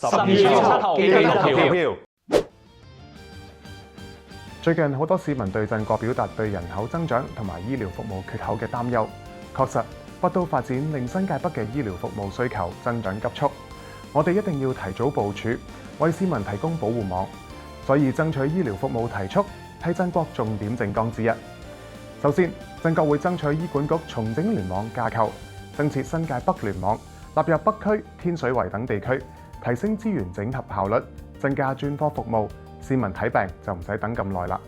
12月7號記得投票。最近好多市民對振國表達對人口增長同埋醫療服務缺口嘅擔憂。確實，北都發展令新界北嘅醫療服務需求增長急速，我哋一定要提早部署，為市民提供保護網。所以爭取醫療服務提速係振國重點政綱之一。首先，振國會爭取醫管局重整聯網架構，增設新界北聯網，納入北區、天水圍等地區，提升資源整合效率，增加專科服務，市民睇病就唔使等咁耐啦。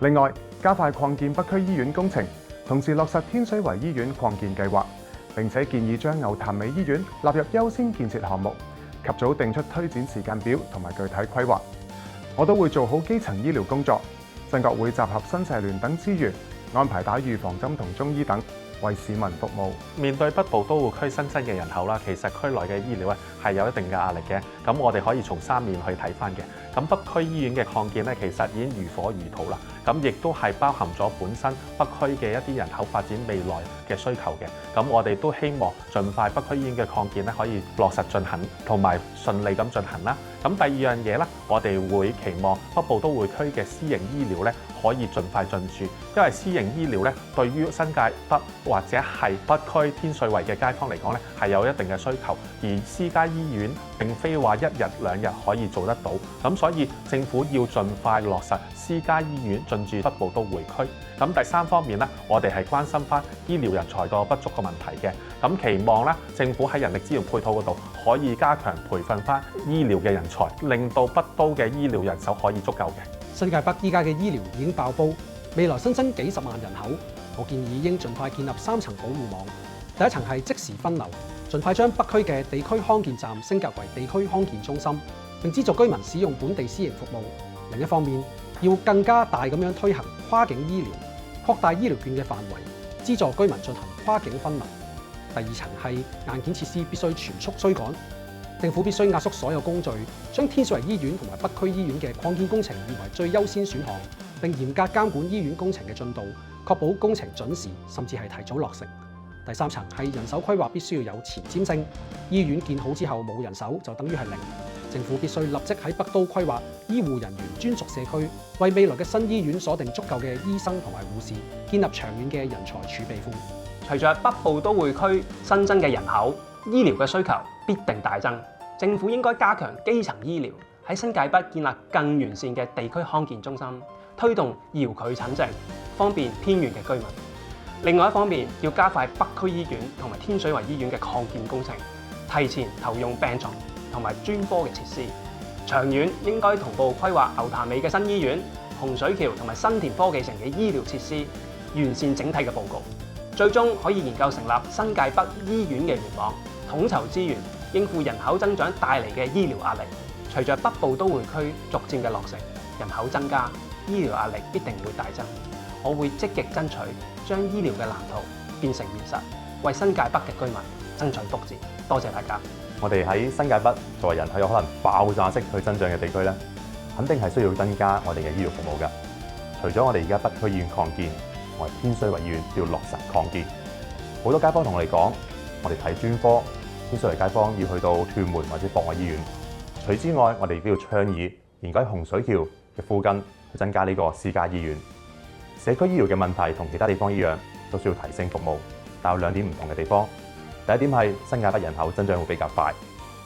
另外，加快擴建北區醫院工程，同時落實天水圍醫院擴建計劃，並且建議將牛潭尾醫院納入優先建設項目，及早定出推展時間表同埋具體規劃。我都會做好基層醫療工作，振國會集合新社聯等資源，安排打預防針同中醫等，為市民服務。面對北部都會區新增嘅人口啦，其實區內嘅醫療咧係有一定嘅壓力嘅。咁我哋可以從3面去睇翻嘅。咁北區醫院嘅擴建咧，其實已經如火如荼啦。咁亦都係包含咗本身北區嘅一啲人口發展未來嘅需求嘅。咁我哋都希望盡快北區醫院嘅擴建咧可以落實進行，同埋順利咁進行啦。咁第二樣嘢咧，我哋會期望北部都會區嘅私營醫療咧可以盡快進駐，因為私營醫療咧對於新界北或者係北區天水圍嘅街坊嚟講咧係有一定嘅需求，而私家醫院並非話1日2日可以做得到，咁所以政府要盡快落實私家醫院進駐北部都會區。咁第3方面咧，我哋係關心翻醫療人才個不足嘅問題嘅，咁期望咧政府喺人力資源配套嗰度可以加強培訓翻醫療嘅人才，令到北都嘅醫療人手可以足夠嘅。新界北依家嘅醫療已經爆煲，未來新增幾十萬人口，我建議應盡快建立3層保護網。第一層係即時分流，盡快將北區嘅地區康健站升格為地區康健中心，並資助居民使用本地私營服務。另一方面，要更加大咁樣推行跨境醫療，擴大醫療券嘅範圍，資助居民進行跨境分流。第2層係硬件設施必須全速追趕。政府必須壓縮所有工序，將天水圍醫院同埋北區醫院嘅擴建工程列為最優先選項，並嚴格監管醫院工程嘅進度，確保工程準時，甚至係提早落成。第3層係人手規劃必須要有前瞻性，醫院建好之後冇人手就等於係零。政府必須立即喺北都規劃醫護人員專屬社區，為未來嘅新醫院鎖定足夠嘅醫生同埋護士，建立長遠嘅人才儲備庫。隨着北部都會區新增嘅人口，醫療嘅需求必定大增。政府應該加強基層醫療，喺新界北建立更完善嘅地區康健中心，推動遙距診症，方便偏遠嘅居民。另外一方面，要加快北區醫院同埋天水圍醫院嘅擴建工程，提前投用病床同埋專科嘅設施。長遠應該同步規劃牛潭尾嘅新醫院、洪水橋同埋新田科技城嘅醫療設施，完善整體嘅報告。最終可以研究成立新界北醫院嘅聯網，統籌資源，應付人口增長帶嚟嘅醫療壓力。隨着北部都會區逐漸嘅落成，人口增加，醫療壓力必定會大增。我會積極爭取將醫療嘅藍圖變成現實，為新界北嘅居民爭取福祉。多謝大家。我哋喺新界北作為人口有可能爆炸式去增長嘅地區咧，肯定係需要增加我哋嘅醫療服務㗎。除咗我哋而家北區醫院擴建，我哋天水圍醫院都要落實擴建。好多街坊同我哋講，我哋睇專科，天水圍街坊要去到屯門或者博愛醫院。除此之外，我哋亦都要倡議研究喺洪水橋嘅附近去增加呢個私家醫院。社區醫療嘅問題同其他地方一樣，都需要提升服務，但有2點唔同嘅地方。第一點係新界北人口增長會比較快，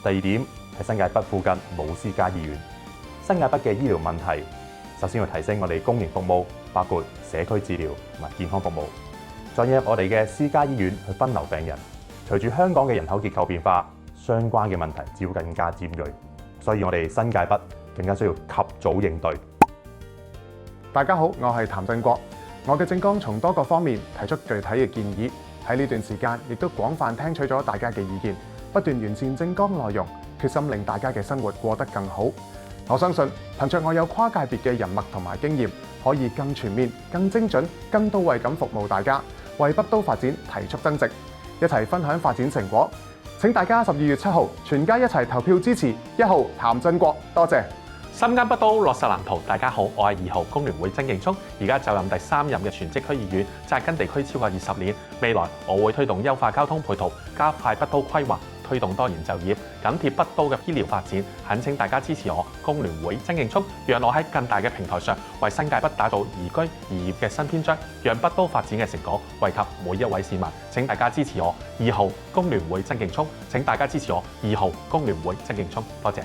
第2點係新界北附近冇私家醫院。新界北嘅醫療問題，首先要提升我哋公營服務，包括社區治療同埋健康服務，再引入我哋嘅私家醫院去分流病人。隨住香港嘅人口結構變化，相關嘅問題只會更加尖鋭，所以我哋新界北更加需要及早應對。大家好，我係譚振國。我嘅政綱從多個方面提出具體嘅建議，喺呢段時間亦都廣泛聽取咗大家嘅意見，不斷完善政綱內容，決心令大家嘅生活過得更好。我相信憑着我有跨界別嘅人脈同埋經驗，可以更全面、更精準、更到位咁服務大家，為北都發展提速增值，一齊分享發展成果。請大家12月7號全家一齊投票支持1號譚振國，多謝。深耕北都落實藍圖，大家好，我係2號工聯會曾勁聰，而家就任第3任嘅全職區議員，紮根地區超過20年。未來我會推動優化交通配套，加快北都規劃，推動多元就業，緊貼北都嘅醫療發展。懇請大家支持我工聯會曾勁聰，讓我喺更大嘅平台上為新界北打造宜居宜業嘅新篇章，讓北都發展嘅成果惠及每一位市民。請大家支持我2號工聯會曾勁聰，請大家支持我2號工聯會曾勁聰，多謝。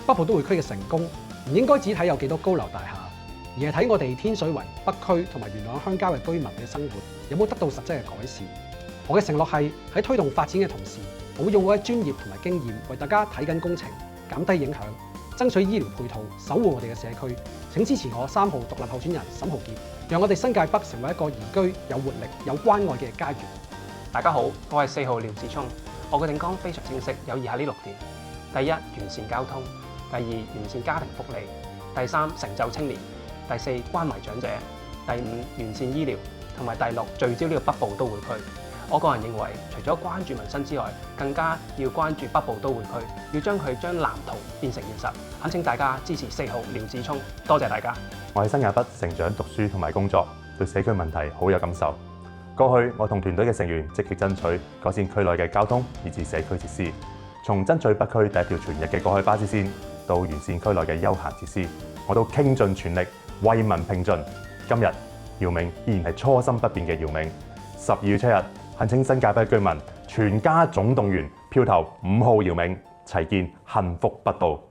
北部都會區嘅成功唔應該只睇有幾多高樓大廈，而係睇我哋天水圍北區同埋元朗鄉郊嘅居民嘅生活有冇得到實質嘅改善。我嘅承諾係喺推動發展嘅同時，我會用我嘅專業同埋經驗為大家睇緊工程，減低影響，爭取醫療配套，守護我哋嘅社區。請支持我3號獨立候選人沈浩傑，讓我哋新界北成為一個宜居、有活力、有關愛嘅家園。大家好，我係4號廖子聰，我嘅政綱非常清晰，有以下呢6點：第一，完善交通；第二，完善家庭福利；第三，成就青年；第四，關懷長者；第五，完善醫療；同埋第6，聚焦呢個北部都會區。我個人認為，除咗關注民生之外，更加要關注北部都會區，要將藍圖變成現實。懇請大家支持4號廖子聰，多謝大家。我喺新界北成長、讀書同埋工作，對社區問題好有感受。過去我同團隊嘅成員積極爭取改善區內嘅交通以至社區設施，從爭取北區第一條全日嘅過海巴士線，到完善區內嘅休閒設施，我都傾盡全力為民拼盡。今日姚明依然係初心不變嘅姚明。12月7日，懇請新界北居民全家總動員，票投5號姚明，齊建幸福北都。